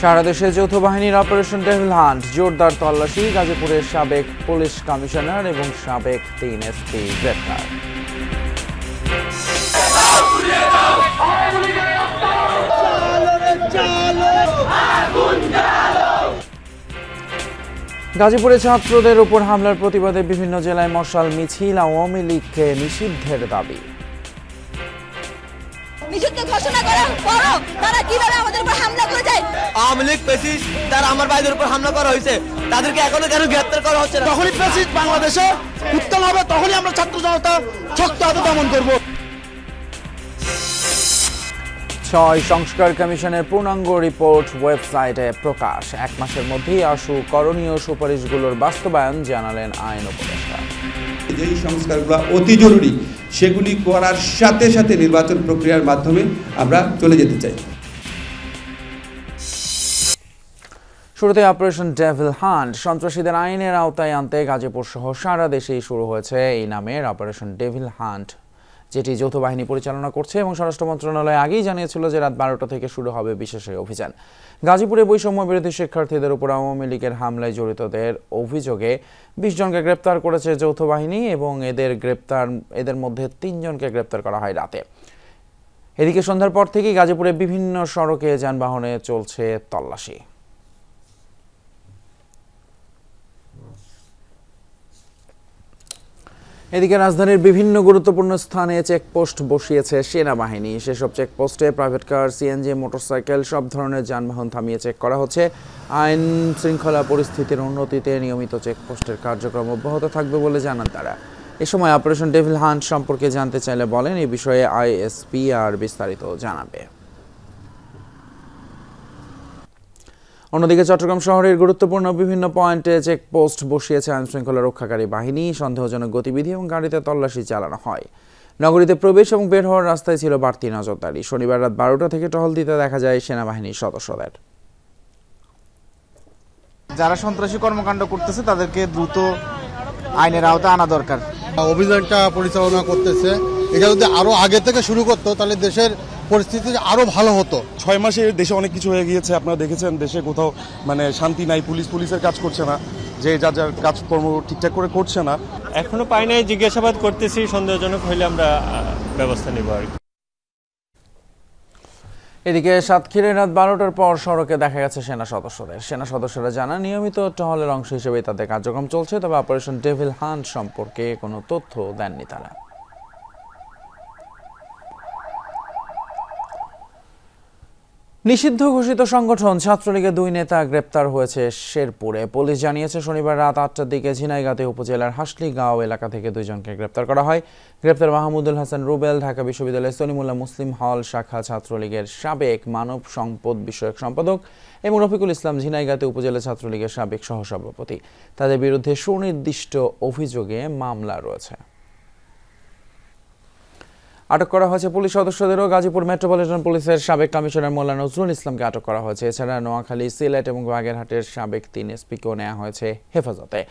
সারা দেশে যৌথ বাহিনীর অপারেশন ডেভিল হান্ট, জোরদার তল্লাশি, গাজীপুরের সাবেক পুলিশ কমিশনার এবং সাবেক 3 এসপি গ্রেপ্তার। গাজীপুরে ছাত্রদের উপর হামলার প্রতিবাদে বিভিন্ন জেলায় মশাল মিছিল, আওয়ামী লীগকে নিষিদ্ধের দাবি। নিষিদ্ধ ঘোষণা করার পরও তারা কিভাবে আমাদের উপর হামলা করে যায়? আওয়ামী লীগ ফ্যাসিস্ট যারা আমার ভাইদের উপর হামলা করা হয়েছে তাদেরকে এখনো কেন গ্রেফতার করা হচ্ছে না? যখনই ফ্যাসিস্ট বাংলাদেশে উত্থান হবে তখনই আমরা ছাত্র জনতা শক্ত হাতে দমন করব। 6 সংস্কার কমিশনের পূর্ণাঙ্গ রিপোর্ট ওয়েবসাইটে প্রকাশ। 1 মাসের মধ্যেই আশু করণীয় সুপারিশগুলোর বাস্তবায়ন জানালেন আইন উপদেষ্টা। যেই সংস্কারগুলো অতি জরুরি সেগুলি করার সাথে সাথে নির্বাচন প্রক্রিয়ার মাধ্যমে আমরা চলে যেতে চাই। শুরুতে অপারেশন ডেভিল হান্ট, সন্ত্রাসীদের আইনের আওতায় আনতে গাজীপুর সহ সারা দেশেই শুরু হয়েছে এই নামের অপারেশন ডেভিল হান্ট, যেটি যৌথ বাহিনী পরিচালনা করছে এবং স্বরাষ্ট্র মন্ত্রণালয় আগেই জানিয়েছিল যে রাত 12টা থেকে শুরু হবে বিশেষ এই অভিযান। গাজীপুরে বৈষম্য বিরোধী শিক্ষার্থীদের উপর আওয়ামী লীগের হামলায় জড়িতদের অভিযোগে 20 জনকে গ্রেপ্তার করেছে যৌথ বাহিনী এবং এদের মধ্যে 3 জনকে গ্রেপ্তার করা হয় রাতে। এদিকে সন্ধ্যার পর থেকেই গাজীপুরে বিভিন্ন সড়কে যানবাহনে চলছে তল্লাশি। এদিকে রাজধানীর বিভিন্ন গুরুত্বপূর্ণ স্থানে চেকপোস্ট বসিয়েছে সেনাবাহিনী। সেসব চেকপোস্টে প্রাইভেট কার, সিএনজি, মোটরসাইকেল সব ধরনের যানবাহন থামিয়ে চেক করা হচ্ছে। আইন শৃঙ্খলা পরিস্থিতির উন্নতিতে নিয়মিত চেকপোস্টের কার্যক্রম অব্যাহত থাকবে বলে জানান তারা। এ সময় অপারেশন ডেভিল হান্ট সম্পর্কে জানতে চাইলে বলেন এই বিষয়ে আইএসপি আর বিস্তারিত জানাবে। অন্যদিকে চট্টগ্রাম শহরের গুরুত্বপূর্ণ বিভিন্ন পয়েন্টে চেকপোস্ট বসিয়েছে আইনশৃঙ্খলা রক্ষাকারী বাহিনী। সন্দেহজনক গতিবিধি এবং গাড়িতে তল্লাশি চালানো হয়। নগরীতে প্রবেশ এবং বের হওয়ার রাস্তায় ছিল বাড়তি নজরদারি। শনিবার রাত 12টা থেকে টহল দিতে দেখা যায় সেনাবাহিনীর সদস্যদের। যারা সন্ত্রাসী কর্মকাণ্ড করতেছে তাদেরকে দ্রুত আইনের আওতায় আনা দরকার। অভিযানটা পরিচালনা করতেছে, এটা যদি আরো আগে থেকে শুরু করতো তাহলে দেশের পরিস্থিতি আরো ভালো হতো। 6 মাসে দেশে অনেক কিছু হয়ে গিয়েছে, আপনারা দেখেছেন দেশে কোথাও শান্তি নাই, পুলিশের কাজ করছে না, যে যার যার কাজকর্ম ঠিকঠাক করে করছে না। এখনো পাই নাই, জিজ্ঞাসাবাদ করতেছি, সন্দেহজনক হইলে আমরা ব্যবস্থা নেব আর কি। এদিকে সাতক্ষীরে রাত 12টার পর সড়কে দেখা গেছে সেনা সদস্যরা জানান নিয়মিত টহলের অংশ হিসেবে তাদের কার্যক্রম চলছে, তবে অপারেশন ডেভিল হান্ট সম্পর্কে কোনো তথ্য দেননি তারা। নিষিদ্ধ ঘোষিত সংগঠন ছাত্রলীগের 2 নেতা গ্রেপ্তার হয়েছে শেরপুরে। পুলিশ জানিয়েছে শনিবার রাত 8টার দিকে ঝিনাইগাতি উপজেলার হাসলিগাঁও এলাকা থেকে 2 জনকে গ্রেপ্তার করা হয়। গ্রেপ্তার মাহমুদুল হাসান রুবেল, ঢাকা বিশ্ববিদ্যালয়ের সলিমুল্লাহ মুসলিম হল শাখা ছাত্রলীগের সাবেক মানব সম্পদ বিষয়ক সম্পাদক, এবং রফিকুল ইসলাম, ঝিনাইগাতি উপজেলা ছাত্রলীগের সাবেক সহসভাপতি। তাদের বিরুদ্ধে সুনির্দিষ্ট অভিযোগে মামলা রয়েছে। আটক করা হয়েছে পুলিশ সদস্যদেরও। গাজীপুর মেট্রোপলিটন পুলিশের সাবেক কমিশনার মোল্লা নজরুল ইসলামকে আটক করা হয়েছে। এছাড়া নোয়াখালী, সিলেট এবং বাগেরহাটের সাবেক 3 এসপিকেও নেওয়া হয়েছে হেফাজতে।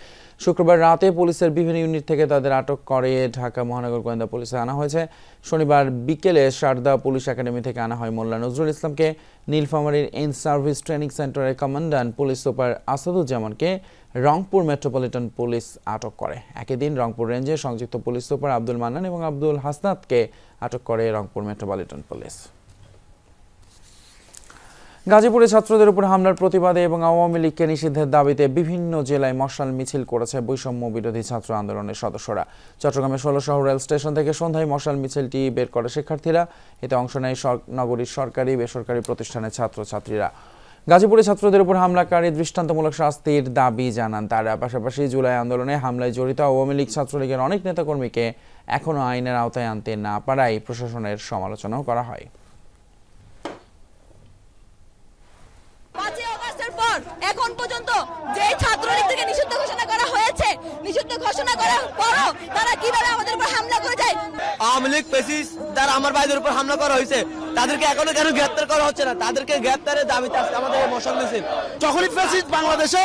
শুক্রবার রাতে পুলিশের বিভিন্ন ইউনিট থেকে তাদের আটক করে ঢাকা মহানগর গোয়েন্দা পুলিশে আনা হয়েছে। শনিবার বিকেলে সারদা পুলিশ একাডেমি থেকে আনা হয় মোল্লা নজরুল ইসলামকে। নীলফামারীর ইন সার্ভিস ট্রেনিং সেন্টারের কমান্ড্যান্ট পুলিশ সুপার আসাদুজ্জামানকে রংপুর মেট্রোপলিটন পুলিশ আটক করে। একই দিন রংপুর রেঞ্জে সংযুক্ত পুলিশ সুপার আব্দুল মান্নান এবং আব্দুল হাসনাতকে আটক করে রংপুর মেট্রোপলিটন পুলিশ। গাজীপুরে ছাত্রদের উপর হামলার প্রতিবাদে এবং আওয়ামী লীগকে নিষিদ্ধের দাবিতে বিভিন্ন জেলায় মশাল মিছিল করেছে বৈষম্য বিরোধী ছাত্র আন্দোলনের সদস্যরা। চট্টগ্রামের 16 শহর রেল স্টেশন থেকে সন্ধ্যায় মশাল মিছিলটি বের করে শিক্ষার্থীরা। এতে অংশ নেয় নগরীর সরকারি বেসরকারি প্রতিষ্ঠানের ছাত্রছাত্রীরা। গাজীপুরে ছাত্রদের উপর হামলাকারী দৃষ্টান্তমূলক শাস্তির দাবি জানান তারা। পাশাপাশি জুলাই আন্দোলনে হামলায় জড়িত আওয়ামী লীগ ছাত্রলীগের অনেক নেতাকর্মীকে এখনো আইনের আওতায় আনতে না পারায় প্রশাসনের সমালোচনাও করা হয়। এখন পর্যন্ত যে ছাত্রলীগ থেকে নিষিদ্ধ ঘোষণা করা হয়েছে, নিষিদ্ধ ঘোষণা করার পরও তারা কিভাবে আমাদের উপর হামলা করে যায়? আওয়ামী লীগ ফ্যাসিস্ট যারা আমার ভাইদের উপর হামলা করা হয়েছে তাদেরকে এখনো কেন গ্রেফতার করা হচ্ছে না? তাদেরকে গ্রেফতারের দাবিতে আমাদের মশাল মিছিল। যখনই ফ্যাসিস্ট বাংলাদেশে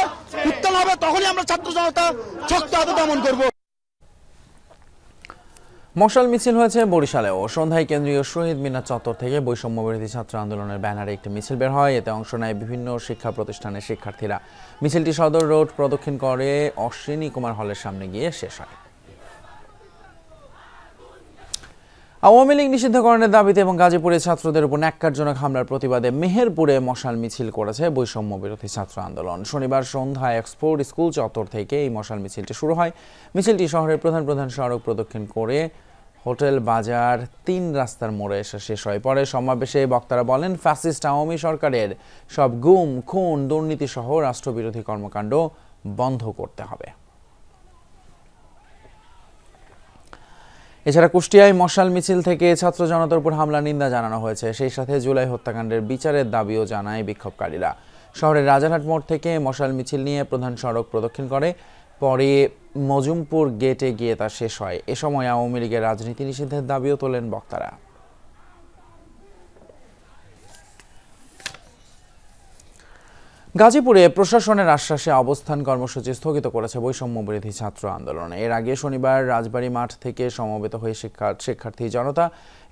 উত্থান হবে তখনই আমরা ছাত্র জনতা শক্ত হাতে দমন করব। মশাল মিছিল হয়েছে বরিশালেও। সন্ধ্যায় কেন্দ্রীয় শহীদ মিনার চত্বর থেকে বৈষম্য বিরোধী ছাত্র আন্দোলনের ব্যানারে একটি মিছিল বের হয়। এতে অংশ নেয় বিভিন্ন শিক্ষা প্রতিষ্ঠানের শিক্ষার্থীরা। মিছিলটি সদর রোড প্রদক্ষিণ করে অশ্বিনী কুমার হলের সামনে গিয়ে শেষ হয়। আওয়ামী লীগ নিষিদ্ধকরণের দাবিতে এবং গাজীপুরে ছাত্রদের উপর ন্যাক্কারজনক হামলার প্রতিবাদে মেহেরপুরে মশাল মিছিল করেছে বৈষম্য বিরোধী ছাত্র আন্দোলন। শনিবার সন্ধ্যায় এক্সপোর্ট স্কুল চত্বর থেকে এই মশাল মিছিলটি শুরু হয়। মিছিলটি শহরের প্রধান প্রধান সড়ক প্রদক্ষিণ করে হোটেল, বাজার, 3 রাস্তার মোড়ে এসে শেষ হয়। পরে সমাবেশে বক্তারা বলেন, ফ্যাসিস্ট আওয়ামী সরকারের সব গুম, খুন, দুর্নীতি সহ রাষ্ট্রবিরোধী কর্মকাণ্ড বন্ধ করতে হবে। এছাড়া কুষ্টিয়ায় মশাল মিছিল থেকে ছাত্র জনতার উপর হামলার নিন্দা জানানো হয়েছে। সেই সাথে জুলাই হত্যাকাণ্ডের বিচারের দাবিও জানায় বিক্ষোভকারীরা। শহরের রাজারহাট মোড় থেকে মশাল মিছিল নিয়ে প্রধান সড়ক প্রদক্ষিণ করে পরে মজুমপুর গেটে গিয়ে তা শেষ হয়। এ সময় আওয়ামী লীগের রাজনীতি নিষিদ্ধের দাবিও তোলেন বক্তারা। গাজীপুরে প্রশাসনের আশ্বাসে অবস্থান কর্মসূচি স্থগিত করেছে বৈষম্য বিরোধী ছাত্র আন্দোলন। এর আগে শনিবার রাজবাড়ী মাঠ থেকে সমবেত হয়ে শিক্ষার্থী জনতা।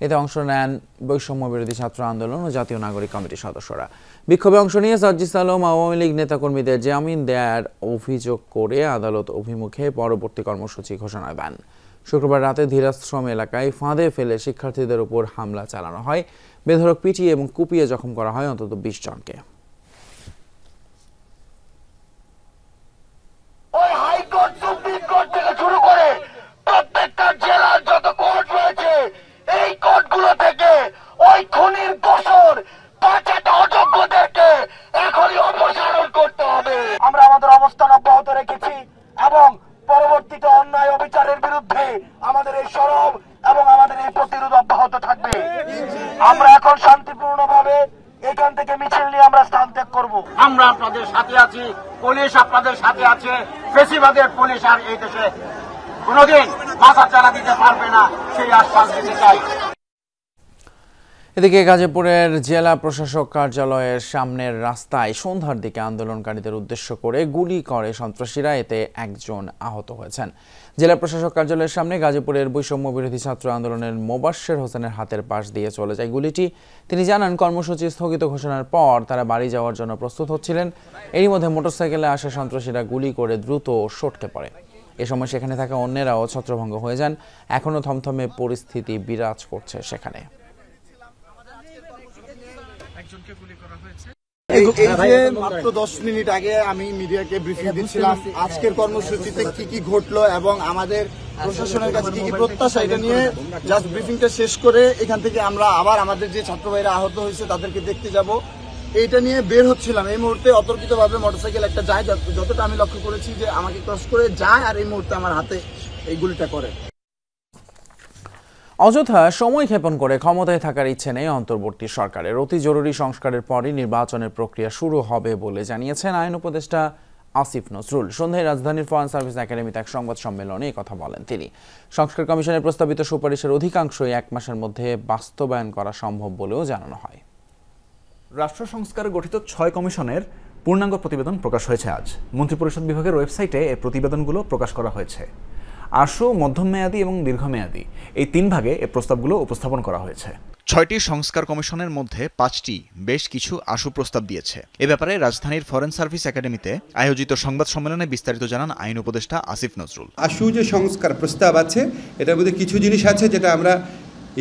এতে অংশ নেন বৈষম্য বিরোধী ছাত্র আন্দোলন ও জাতীয় নাগরিক কমিটির সদস্যরা। বিক্ষোভে অংশ নিয়ে সাজ্জিদ আলম আওয়ামী লীগ নেতাকর্মীদের জামিন দেয়ার অভিযোগ করে আদালত অভিমুখে পরবর্তী কর্মসূচি ঘোষণা দেন। শুক্রবার রাতে ধীরাশ্রম এলাকায় ফাঁদে ফেলে শিক্ষার্থীদের উপর হামলা চালানো হয়। বেধড়ক পিটিয়ে এবং কুপিয়ে জখম করা হয় অন্তত 20 জনকে। আমরা আমাদের অবস্থান অব্যাহত রেখেছি এবং পরবর্তীতে অন্যায় অবিচারের বিরুদ্ধে আমাদের এই সরব এবং আমাদের এই প্রতিরোধ অব্যাহত থাকবে। আমরা এখন শান্তিপূর্ণভাবে এখান থেকে মিছিল নিয়ে আমরা স্থান ত্যাগ করব। আমরা আপনাদের সাথে আছি, পুলিশ আপনাদের সাথে আছে। ফেসিবাদের পুলিশ আর এই দেশে কোনোদিন মাথা চালা দিতে পারবে না, সেই আশ্বাস দিতে চাই। এদিকে গাজীপুরের জেলা প্রশাসক কার্যালয়ের সামনের রাস্তায় সন্ধ্যার দিকে আন্দোলনকারীদের উদ্দেশ্য করে গুলি করে সন্ত্রাসীরা। এতে একজন আহত হয়েছেন। জেলা প্রশাসক কার্যালয়ের সামনে গাজীপুরের বৈষম্য বিরোধী ছাত্র আন্দোলনের মোবাশ্বের হোসেনের হাতের পাশ দিয়ে চলে যায় গুলিটি। তিনি জানান, কর্মসূচি স্থগিত ঘোষণার পর তারা বাড়ি যাওয়ার জন্য প্রস্তুত হচ্ছিলেন। এরই মধ্যে মোটরসাইকেলে আসা সন্ত্রাসীরা গুলি করে দ্রুত সটকে পড়ে। এ সময় সেখানে থাকা অন্যেরাও ছত্রভঙ্গ হয়ে যান। এখনও থমথমে পরিস্থিতি বিরাজ করছে সেখানে। মাত্র 10 মিনিট আগে আমি মিডিয়াকে ব্রিফিং দিচ্ছিলাম আজকের কর্মসূচিতে কি কি ঘটলো এবং আমাদের প্রশাসনের কাছে কি কি প্রত্যাশা, এটা নিয়ে জাস্ট ব্রিফিংটা শেষ করে এখান থেকে আমরা আবার আমাদের যে ছাত্র ভাইরা আহত হয়েছে তাদেরকে দেখতে যাব, এইটা নিয়ে বের হচ্ছিলাম। এই মুহূর্তে অতর্কিতভাবে মোটরসাইকেল একটা যায়, যতটা আমি লক্ষ্য করেছি যে আমাকে ক্রস করে যায় আর এই মুহূর্তে আমার হাতে এই গুলিটা করে। অযথা সময় ক্ষেপণ করে ক্ষমতায় থাকার ইচ্ছে নেই অন্তর্বর্তী সরকারের। অতি জরুরি সংস্কারের পরই নির্বাচনের প্রক্রিয়া শুরু হবে বলে জানিয়েছেন আইন উপদেষ্টা আসিফ নজরুল। সন্ধ্যায় রাজধানীর ফরেন সার্ভিস একাডেমিতে এক সংবাদ সম্মেলনে কথা বলেন তিনি। সংস্কার কমিশনের প্রস্তাবিত সুপারিশের অধিকাংশই 1 মাসের মধ্যে বাস্তবায়ন করা সম্ভব বলেও জানানো হয়। রাষ্ট্র সংস্কার গঠিত 6 কমিশনের পূর্ণাঙ্গ প্রতিবেদন প্রকাশ হয়েছে আজ। মন্ত্রিপরিষদ বিভাগের ওয়েবসাইটে এই প্রতিবেদনগুলো প্রকাশ করা হয়েছে। আশু, মধ্যমেয়াদী এবং দীর্ঘমেয়াদী এই 3 ভাগে এই প্রস্তাবগুলো উপস্থাপন করা হয়েছে। 6টি সংস্কার কমিশনের মধ্যে 5টি বেশ কিছু আশু প্রস্তাব দিয়েছে। এ ব্যাপারে রাজধানীর ফরেন সার্ভিস একাডেমিতে আয়োজিত সংবাদ সম্মেলনে বিস্তারিত জানান আইন উপদেষ্টা আসিফ নজরুল। আশু যে সংস্কার প্রস্তাব আছে এটার মধ্যে কিছু জিনিস আছে যেটা আমরা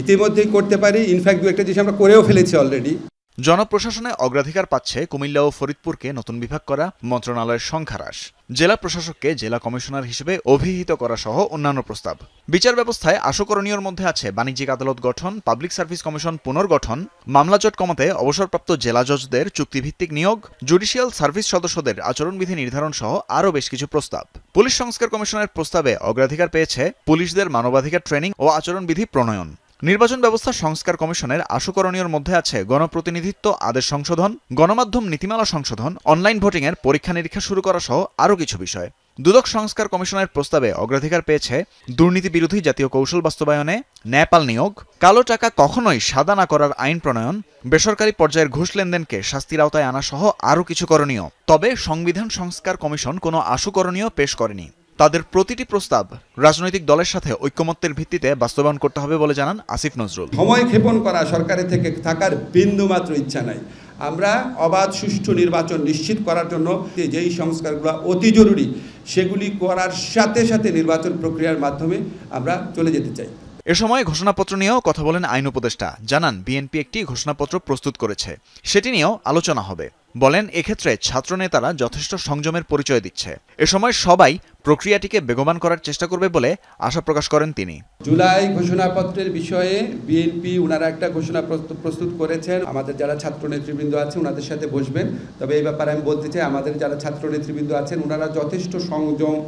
ইতিমধ্যেই করতে পারি। ইনফ্যাক্ট 2-1টা জিনিস আমরা করেও ফেলেছি অলরেডি। জনপ্রশাসনে অগ্রাধিকার পাচ্ছে কুমিল্লা ও ফরিদপুরকে নতুন বিভাগ করা, মন্ত্রণালয়ের সংখ্যা হ্রাস, জেলা প্রশাসককে জেলা কমিশনার হিসেবে অভিহিত করা সহ অন্যান্য প্রস্তাব। বিচার ব্যবস্থায় আশুকরণীয়র মধ্যে আছে বাণিজ্যিক আদালত গঠন, পাবলিক সার্ভিস কমিশন পুনর্গঠন, মামলা জট কমাতে অবসরপ্রাপ্ত জেলা জজদের চুক্তিভিত্তিক নিয়োগ, জুডিশিয়াল সার্ভিস সদস্যদের আচরণবিধি নির্ধারণ সহ আরও বেশ কিছু প্রস্তাব। পুলিশ সংস্কার কমিশনের প্রস্তাবে অগ্রাধিকার পেয়েছে পুলিশদের মানবাধিকার ট্রেনিং ও আচরণবিধি প্রণয়ন। নির্বাচন ব্যবস্থা সংস্কার কমিশনের আশুকরণীয়র মধ্যে আছে গণপ্রতিনিধিত্ব আদেশ সংশোধন, গণমাধ্যম নীতিমালা সংশোধন, অনলাইন ভোটিংয়ের পরীক্ষা নিরীক্ষা শুরু করা সহ আরও কিছু বিষয়। দুদক সংস্কার কমিশনের প্রস্তাবে অগ্রাধিকার পেয়েছে দুর্নীতি বিরোধী জাতীয় কৌশল বাস্তবায়নে, ন্যায়পাল নিয়োগ, কালো টাকা কখনোই সাদা না করার আইন প্রণয়ন, বেসরকারি পর্যায়ের ঘুষ লেনদেনকে শাস্তির আওতায় আনা সহ আরও কিছু করণীয়। তবে সংবিধান সংস্কার কমিশন কোনো আশুকরণীয় পেশ করেনি। তাদের প্রতিটি প্রস্তাব রাজনৈতিক দলের সাথে ঐকমত্যের ভিত্তিতে বাস্তবায়ন করতে হবে বলে জানান আসিফ নজরুল। সময় ক্ষেপণ করা সরকারের থেকে থাকার বিন্দুমাত্র ইচ্ছা নাই। আমরা অবাধ সুষ্ঠু নির্বাচন নিশ্চিত করার জন্য যেই সংস্কারগুলো অতি জরুরি সেগুলি করার সাথে সাথে নির্বাচন প্রক্রিয়ার মাধ্যমে আমরা চলে যেতে চাই। এ সময় ঘোষণাপত্র নিয়েও কথা বলেন আইন উপদেষ্টা। জানান বিএনপি একটি ঘোষণাপত্র প্রস্তুত করেছে, সেটি নিয়েও আলোচনা হবে। বলেন এক্ষেত্রে ছাত্রনেতারা যথেষ্ট সংযমের পরিচয় দিচ্ছে। এ সময় সবাই প্রক্রিয়াটিকে বেগবান করার চেষ্টা করবে বলে আশা প্রকাশ করেন তিনি। জুলাই ঘোষণাপত্রের বিষয়ে বিএনপি ওনারা একটা ঘোষণা প্রস্তুত করেছেন। আমাদের যারা ছাত্র নেতৃবৃন্দ আছে ওনাদের সাথে বসবেন। তবে এই ব্যাপারে আমি বলতে চাই, আমাদের যারা ছাত্র নেতৃবৃন্দ আছেন ওনারা যথেষ্ট সংযম,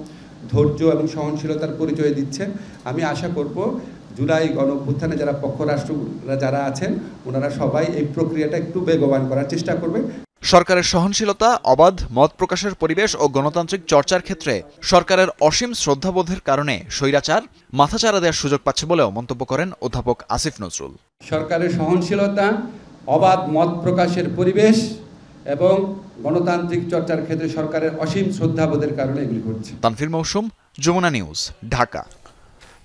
ধৈর্য এবং সহনশীলতার পরিচয় দিচ্ছেন। আমি আশা করব জুলাই গণঅভ্যুত্থানে যারা পক্ষরাষ্ট্ররা যারা আছেন ওনারা সবাই এই প্রক্রিয়াটা একটু বেগবান করার চেষ্টা করবেন। সরকারের সহনশীলতা, অবাধ মত প্রকাশের পরিবেশ ও গণতান্ত্রিক চর্চার ক্ষেত্রে সরকারের অসীম শ্রদ্ধাবোধের কারণে স্বৈরাচার মাথাচাড়া দেওয়ার সুযোগ পাচ্ছে বলেও মন্তব্য করেন অধ্যাপক আসিফ নজরুল। সরকারের সহনশীলতা, অবাধ মত প্রকাশের পরিবেশ এবং গণতান্ত্রিক চর্চার ক্ষেত্রে সরকারের অসীম শ্রদ্ধাবোধের কারণে এগুলি ঘটছে। তানফির মৌসুম, যমুনা নিউজ, ঢাকা।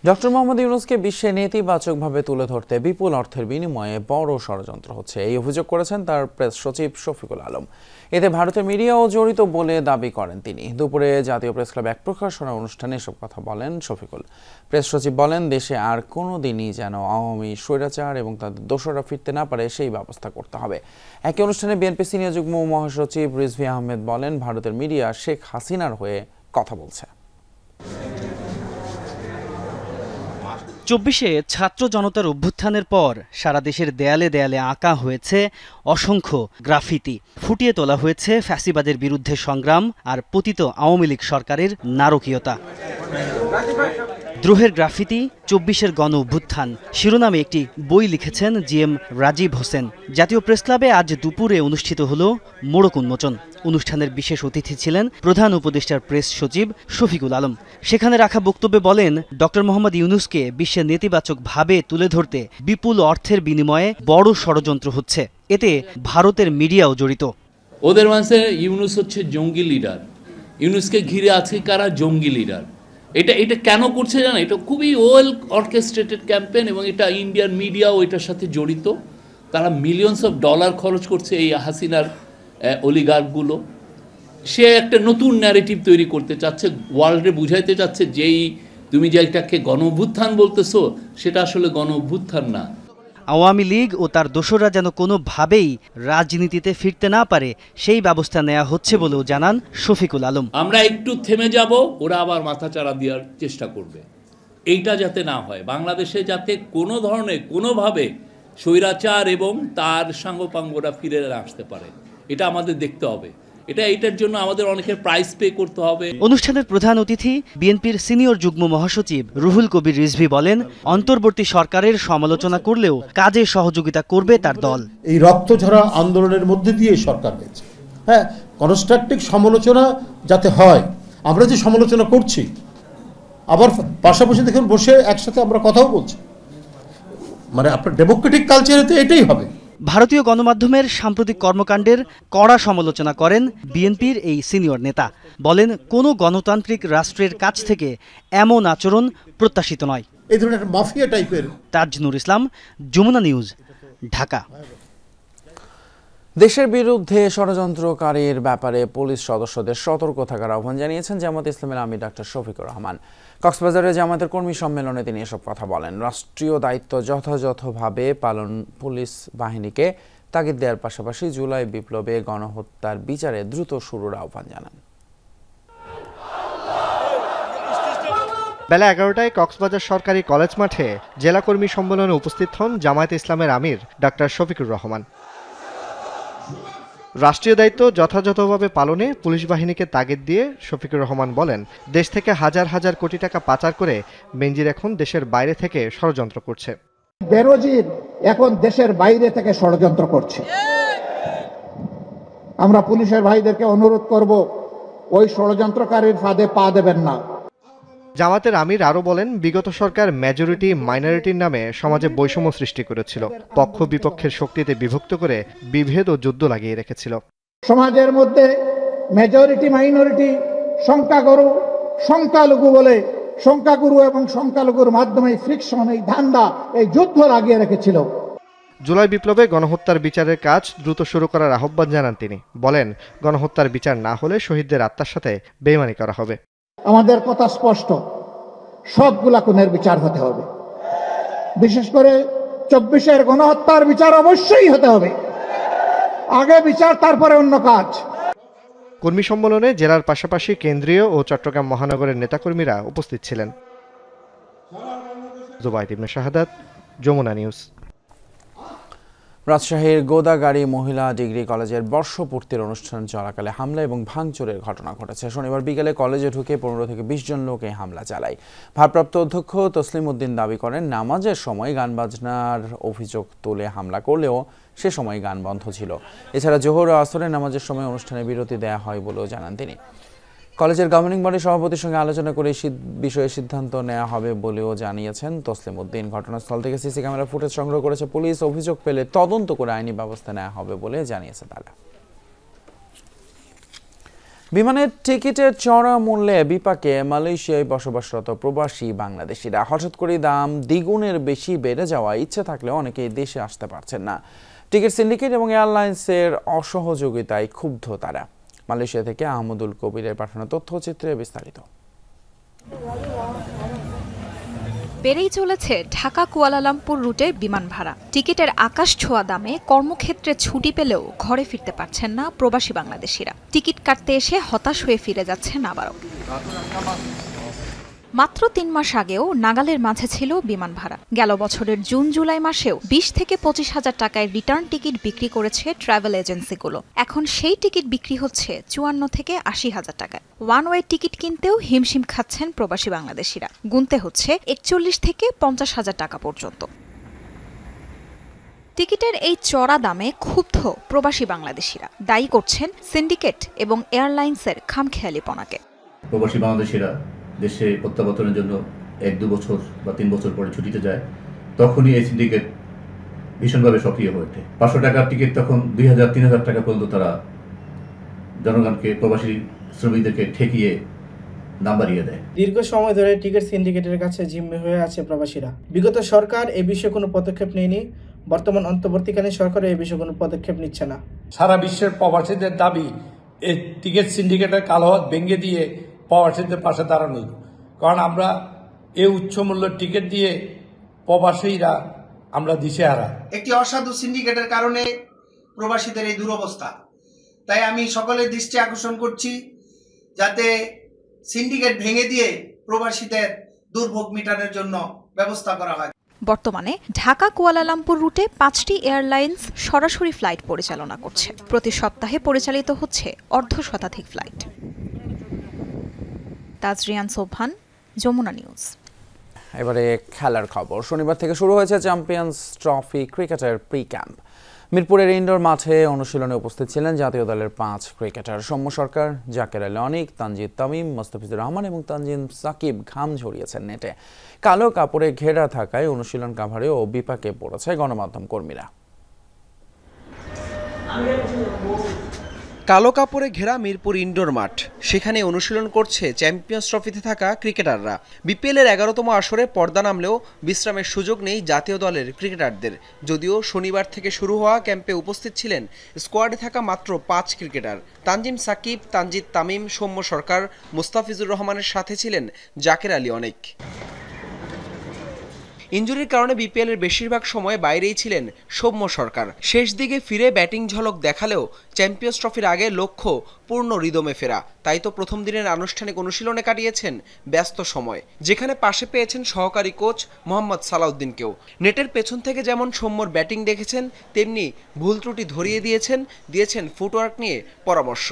ডক্টর মোহাম্মদ ইউনূসকে বিশ্বে নেতিবাচকভাবে তুলে ধরতে বিপুল অর্থের বিনিময়ে বড় ষড়যন্ত্র হচ্ছে, এই অভিযোগ করেছেন তার প্রেস সচিব শফিকুল আলম। এতে ভারতের মিডিয়াও জড়িত বলে দাবি করেন তিনি। দুপুরে জাতীয় প্রেস ক্লাব এক প্রকাশনা অনুষ্ঠানে এসব কথা বলেন শফিকুল। প্রেস সচিব বলেন, দেশে আর কোনো দিনই যেন আওয়ামী স্বৈরাচার এবং তাদের দোসররা ফিরতে না পারে সেই ব্যবস্থা করতে হবে। একই অনুষ্ঠানে বিএনপি সিনিয়র যুগ্ম মহাসচিব রিজভী আহমেদ বলেন, ভারতের মিডিয়া শেখ হাসিনার হয়ে কথা বলছে। ২৪শে ছাত্র জনতার অভ্যুত্থানের পর সারা দেশের দেয়ালে দেয়ালে আঁকা হয়েছে অসংখ্য গ্রাফিতি, ফুটিয়ে তোলা হয়েছে ফ্যাসিবাদের বিরুদ্ধে সংগ্রাম আর পতিত আওয়ামী লীগ সরকারের নারকীয়তা। দ্রোহের গ্রাফিতি, ২৪শের গণ অভ্যুত্থান শিরোনামে একটি বই লিখেছেন জিএম রাজীব হোসেন। জাতীয় প্রেস ক্লাবে আজ দুপুরে অনুষ্ঠিত হলো মোড়ক উন্মোচন। অনুষ্ঠানের বিশেষ অতিথি ছিলেন প্রধান উপদেষ্টার প্রেস সচিব শফিকুল আলম। সেখানে রাখা বক্তব্যে বলেন, ডক্টর মোহাম্মদ ইউনূসকে বিশ্বের নেতিবাচকভাবে তুলে ধরতে বিপুল অর্থের বিনিময়ে বড় ষড়যন্ত্র হচ্ছে। এতে ভারতের মিডিয়াও জড়িত। ওদের মাঝে ইউনূস হচ্ছে জঙ্গি লিডার, ইউনূসকে ঘিরে আছে কারা জঙ্গি লিডার। এটা কেন করছে জানো? এটা খুবই ওয়েল অর্কেস্ট্রেটেড ক্যাম্পেইন এবং এটা ইন্ডিয়ান মিডিয়াও এটার সাথে জড়িত। তারা মিলিয়নস অফ ডলার খরচ করছে এই হাসিনার অলিগার্কগুলো। সে একটা নতুন ন্যারেটিভ তৈরি করতে চাচ্ছে, ওয়ার্ল্ডে বুঝাইতে চাচ্ছে যেই তুমি যে এটাকে গণ অভ্যুত্থান বলতেছো সেটা আসলে গণ অভ্যুত্থান না। আওয়ামী লীগ ও তার দোসররা যেন কোনোভাবেই রাজনীতিতে ফিরতে না পারে সেই ব্যবস্থা নেওয়া হচ্ছে বলেও জানান শফিকুল আলম। আমরা একটু থেমে যাব, ওরা আবার মাথাচাড়া দেওয়ার চেষ্টা করবে। এইটা যাতে না হয়, বাংলাদেশে যাতে কোনো ধরনের কোনোভাবে স্বৈরাচার এবং তার সাঙ্গপাঙ্গরা ফিরে আসতে পারে, এটা আমাদের দেখতে হবে। এটার জন্য আমাদের অনেকের প্রাইস পে করতে হবে। অনুষ্ঠানের প্রধান অতিথি বিএনপির সিনিয়র যুগ্ম মহাসচিব রুহুল কবির রিজভী বলেন, অন্তর্বর্তী সরকারের সমালোচনা করলেও কাজে সহযোগিতা করবে তার দল। এই রক্তঝরা আন্দোলনের মধ্যে দিয়ে সরকার হয়েছে। হ্যাঁ, কনস্ট্রাকটিভ সমালোচনা যাতে হয়। আমরা যে সমালোচনা করছি আবার পাশাপাশি দেখুন বসে একসাথে আমরা কথাও বলছি, মানে আপনার ডেমোক্রেটিক কালচারে তো এটাই হবে। ভারতীয় গণমাধ্যমের সাম্প্রতিক কর্মকাণ্ডের কড়া সমালোচনা করেন বিএনপির এই সিনিয়র নেতা। বলেন, কোনো গণতান্ত্রিক রাষ্ট্রের কাছ থেকে এমন আচরণ প্রত্যাশিত নয়। এই ধরনের মাফিয়া টাইপের। তাজনুর ইসলাম, যমুনা নিউজ, ঢাকা। দেশের বিরুদ্ধে ষড়যন্ত্রকারীর ব্যাপারে পুলিশ সদস্যদের সতর্ক থাকার আহ্বান জানিয়েছেন জামাত ইসলামের আমির ডাক্তার শফিকুর রহমান। কক্সবাজারে জামাতের কর্মী সম্মেলনে তিনি এসব কথা বলেন। রাষ্ট্রীয় দায়িত্ব যথাযথভাবে পালন পুলিশ বাহিনীকে তাগিদ দেওয়ার পাশাপাশি জুলাই বিপ্লবে গণহত্যার বিচারে দ্রুত শুরুর আহ্বান জানান। বেলা 11টায় কক্সবাজার সরকারি কলেজ মাঠে জেলা কর্মী সম্মেলনে উপস্থিত হন জামায়াতে ইসলামের আমির ডাক্তার শফিকুর রহমান। রাষ্ট্রীয় দায়িত্ব যথাযথভাবে পালনে পুলিশ বাহিনীকে তাগিদ দিয়ে শফিকুর রহমান বলেন, দেশ থেকে হাজার হাজার কোটি টাকা পাচার করে বেনজির এখন দেশের বাইরে থেকে ষড়যন্ত্র করছে। বেনজির এখন দেশের বাইরে থেকে ষড়যন্ত্র করছে। আমরা পুলিশের ভাইদেরকে অনুরোধ করব, ওই ষড়যন্ত্রকারীর ফাঁদে পা দেবেন না। জামাতের আমির আরও বলেন, বিগত সরকার মেজরিটি মাইনরিটির নামে সমাজে বৈষম্য সৃষ্টি করেছিল, পক্ষ বিপক্ষের শক্তিতে বিভক্ত করে বিভেদ ও যুদ্ধ লাগিয়ে রেখেছিল। সমাজের মধ্যে মেজরিটি মাইনরিটি, সংখ্যাগুরু সংখ্যালঘু বলে সংখ্যাগুরু এবং সংখ্যালঘুর মাধ্যমে ফ্রিকশন, এই ধান্দা, এই যুদ্ধ লাগিয়ে রেখেছিল। জুলাই বিপ্লবে গণহত্যার বিচারের কাজ দ্রুত শুরু করার আহ্বান জানান তিনি। বলেন, গণহত্যার বিচার না হলে শহীদদের আত্মার সাথে বেইমানি করা হবে। আমাদের কথা স্পষ্ট, সবগুলা খুনের বিচার হতে হবে। বিশেষ করে 24-এর গণহত্যার বিচার অবশ্যই হতে হবে। আগে বিচার, তারপরে অন্য কাজ। কর্মী সম্মেলনে জেলার পাশাপাশি কেন্দ্রীয় ও চট্টগ্রাম মহানগরের নেতাকর্মীরা উপস্থিত ছিলেন। জুবাইদ ইবনে শাহাদাত, যমুনা নিউজ। রাজশাহীর গোদাগাড়ী মহিলা ডিগ্রি কলেজের বর্ষপূর্তির অনুষ্ঠান চলাকালে হামলা এবং ভাঙচুরের ঘটনা ঘটেছে। শনিবার বিকেলে কলেজে ঢুকে 15 থেকে 20 জন লোক এই হামলা চালায়। ভারপ্রাপ্ত অধ্যক্ষ তসলিম উদ্দিন দাবি করেন, নামাজের সময় গান বাজনার অভিযোগ তুলে হামলা করলেও সে সময় গান বন্ধ ছিল। এছাড়া জোহর ও আসরের নামাজের সময় অনুষ্ঠানে বিরতি দেওয়া হয় বলেও জানান তিনি। কলেজের গভর্নিং বডির সভাপতির সঙ্গে আলোচনা করে বিষয়ে সিদ্ধান্ত নেওয়া হবে বলেও জানিয়েছেন তসলিম উদ্দিন। ঘটনাস্থল থেকে সিসি ক্যামেরা ফুটেজ সংগ্রহ করেছে পুলিশ। অভিযোগ পেলে তদন্ত করে আইনি ব্যবস্থা নেওয়া হবে বলে জানিয়েছে তারা। বিমানের টিকিটের চড়া মূল্যে বিপাকে মালয়েশিয়ায় বসবাসরত প্রবাসী বাংলাদেশিরা। হঠাৎ করে দাম দ্বিগুণের বেশি বেড়ে যাওয়া ইচ্ছে থাকলেও অনেকেই দেশে আসতে পারছেন না। টিকিট সিন্ডিকেট এবং এয়ারলাইন্সের অসহযোগিতায় ক্ষুব্ধ তারা। মালয়েশিয়া থেকে আহমদুল কবিরের পাঠানো তথ্যচিত্রে বিস্তারিত। বেড়েই চলেছে ঢাকা কুয়ালালামপুর রুটে বিমান ভাড়া। টিকিটের আকাশ ছোঁয়া দামে কর্মক্ষেত্রে ছুটি পেলেও ঘরে ফিরতে পারছেন না প্রবাসী বাংলাদেশিরা। টিকিট কাটতে এসে হতাশ হয়ে ফিরে যাচ্ছেন আবারও। মাত্র 3 মাস আগেও নাগালের মাঝে ছিল বিমান ভাড়া। গেল বছরের জুন জুলাই মাসেও 20 থেকে 25 হাজার টাকায় রিটার্ন টিকিট বিক্রি করেছে ট্রাভেল এজেন্সিগুলো। এখন সেই টিকিট বিক্রি হচ্ছে 54 থেকে 80 হাজার টাকায়। ওয়ান ওয়ে টিকিট কিনতেও হিমশিম খাচ্ছেন প্রবাসী বাংলাদেশিরা। গুনতে হচ্ছে 41 থেকে 50 হাজার টাকা পর্যন্ত। টিকিটের এই চড়া দামে ক্ষুব্ধ প্রবাসী বাংলাদেশিরা। দায়ী করছেন সিন্ডিকেট এবং এয়ারলাইন্সের খামখেয়ালিপনাকে। প্রবাসী বাংলাদেশিরা দেশে প্রত্যাবর্তনের জন্য 1-2 বছর বা 3 বছর পরে ছুটিতে যায়, তখনই এই সিন্ডিকেট ভীষণভাবে সক্রিয় হয়ে ওঠে। 500 টাকার টিকিট তখন 2000-3000 টাকা পর্যন্ত তারা জনগণকে, প্রবাসী শ্রমিকদেরকে ঠেকিয়ে দাম বাড়িয়ে দেয়। দীর্ঘ সময় ধরে টিকিট সিন্ডিকেটের কাছে জিম্মি হয়ে আছে প্রবাসীরা। বিগত সরকার এই বিষয়ে কোনো পদক্ষেপ নেয়নি। বর্তমান অন্তর্বর্তীকালীন সরকার এই বিষয়ে কোনো পদক্ষেপ নিচ্ছে না। সারা বিশ্বের প্রবাসীদের দাবি এই টিকিট সিন্ডিকেটের কালোহাত ভেঙে দিয়ে প্রবাসীদের পাশে দাঁড়ানো। কারণ আমরা এই উচ্চ মূল্যের টিকিট দিয়ে প্রবাসীরা আমরা দিশেহারা। একটি অসাধু সিন্ডিকেটের কারণে প্রবাসীদের এই দুরবস্থা। তাই আমি সকলের দৃষ্টি আকর্ষণ করছি, যাতে সিন্ডিকেট ভেঙে দিয়ে প্রবাসীদের দুর্ভোগ মেটানোর জন্য ব্যবস্থা করা হয়। বর্তমানে ঢাকা কুয়ালালামপুর রুটে 5টি এয়ারলাইন্স সরাসরি ফ্লাইট পরিচালনা করছে। প্রতি সপ্তাহে পরিচালিত হচ্ছে অর্ধশতাধিক ফ্লাইট। তাজরিয়ান সোভান, যমুনা নিউজ। এবারে খেলার খবর। শনিবার থেকে শুরু হয়েছে চ্যাম্পিয়ন্স ট্রফি ক্রিকেটের প্রি ক্যাম্প। মিরপুরের ইনডোর মাঠে অনুশীলনে উপস্থিত ছিলেন জাতীয় দলের 5 ক্রিকেটার। সৌম্য সরকার, জাকের আলী অনিক, তানজিদ তামিম, মোস্তাফিজুর রহমান এবং তানজিম সাকিব ঘাম ঝরিয়েছেন নেটে। কালো কাপড়ে ঘেরা থাকায় অনুশীলন কাভারেও বিপাকে পড়েছে গণমাধ্যম কর্মীরা। কালো কাপড়ে ঘেরা মিরপুর ইনডোর মাঠ, সেখানে অনুশীলন করছে চ্যাম্পিয়ন্স ট্রফিতে থাকা ক্রিকেটাররা। বিপিএলের 11তম আসরে পর্দা নামলেও বিশ্রামের সুযোগ নেই জাতীয় দলের ক্রিকেটারদের। যদিও শনিবার থেকে শুরু হওয়া ক্যাম্পে উপস্থিত ছিলেন স্কোয়াডে থাকা মাত্র 5 ক্রিকেটার। তানজিম সাকিব, তানজিদ তামিম, সৌম্য সরকার, মুস্তাফিজুর রহমানের সাথে ছিলেন জাকের আলী অনেক। ইনজুরির কারণে বিপিএলের বেশিরভাগ সময় বাইরেই ছিলেন সৌম্য সরকার। শেষ দিকে ফিরে ব্যাটিং ঝলক দেখালেও চ্যাম্পিয়ন্স ট্রফির আগে লক্ষ্য পূর্ণ রিদমে ফেরা। তাই তো প্রথম দিনের আনুষ্ঠানিক অনুশীলনে কাটিয়েছেন ব্যস্ত সময়, যেখানে পাশে পেয়েছেন সহকারী কোচ মোহাম্মদ সালাউদ্দিনকেও। নেটের পেছন থেকে যেমন সৌম্যর ব্যাটিং দেখেছেন, তেমনি ভুল ত্রুটি ধরিয়ে দিয়েছেন ফুটওয়ার্ক নিয়ে পরামর্শ।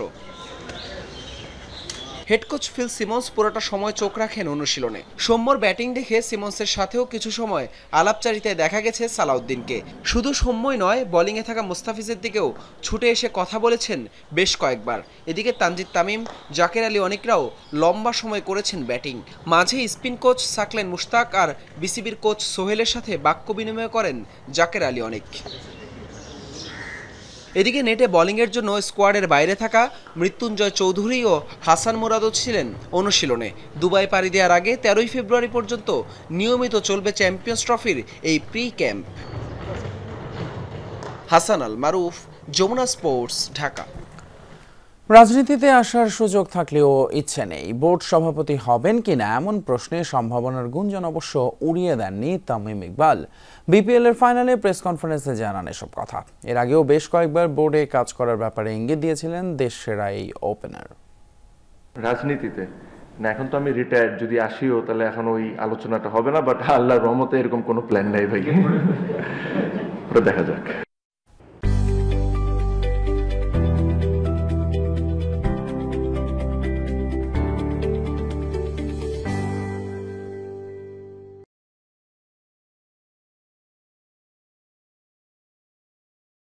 হেড কোচ ফিল সিমন্স পুরোটা সময় চোখ রাখেন অনুশীলনে। সৌম্যর ব্যাটিং দেখে সিমন্সের সাথেও কিছু সময় আলাপচারিতায় দেখা গেছে সালাউদ্দিনকে। শুধু সৌম্যই নয়, বোলিংয়ে থাকা মুস্তাফিজের দিকেও ছুটে এসে কথা বলেছেন বেশ কয়েকবার। এদিকে তানজিদ তামিম, জাকের আলী অনেকরাও লম্বা সময় করেছেন ব্যাটিং। মাঝে স্পিন কোচ সাকলেন মুশতাক আর বিসিবির কোচ সোহেলের সাথে বাক্য বিনিময় করেন জাকের আলী অনেক। এদিকে নেটে বোলিংয়ের জন্য স্কোয়াডের বাইরে থাকা মৃত্যুঞ্জয় চৌধুরী ও হাসান মুরাদও ছিলেন অনুশীলনে। দুবাই পাড়ি দেওয়ার আগে 13ই ফেব্রুয়ারি পর্যন্ত নিয়মিত চলবে চ্যাম্পিয়ন্স ট্রফির এই প্রি ক্যাম্প। হাসান আল মারুফ, যমুনা স্পোর্টস, ঢাকা। রাজনীতিতে আসার সুযোগ থাকলেও ইচ্ছে নেই, বোর্ড সভাপতি হবেন কিনা এমন প্রশ্নে সম্ভাবনার গুঞ্জন অবশ্য উড়িয়ে দেননি তামিম ইকবাল। বিপিএল এর ফাইনালে প্রেস কনফারেন্সে জানান এসব কথা। এর আগেও বেশ কয়েকবার বোর্ডে কাজ করার ব্যাপারে ইঙ্গিত দিয়েছিলেন দেশ সেরা এই ওপেনার। রাজনীতিতে না, এখন তো আমি রিটায়ার্ড, যদি আসিও তাহলে এখন ওই আলোচনাটা হবে না, বাট আল্লাহর রহমতে এরকম কোনো প্ল্যান নাই ভাই, দেখা যাক।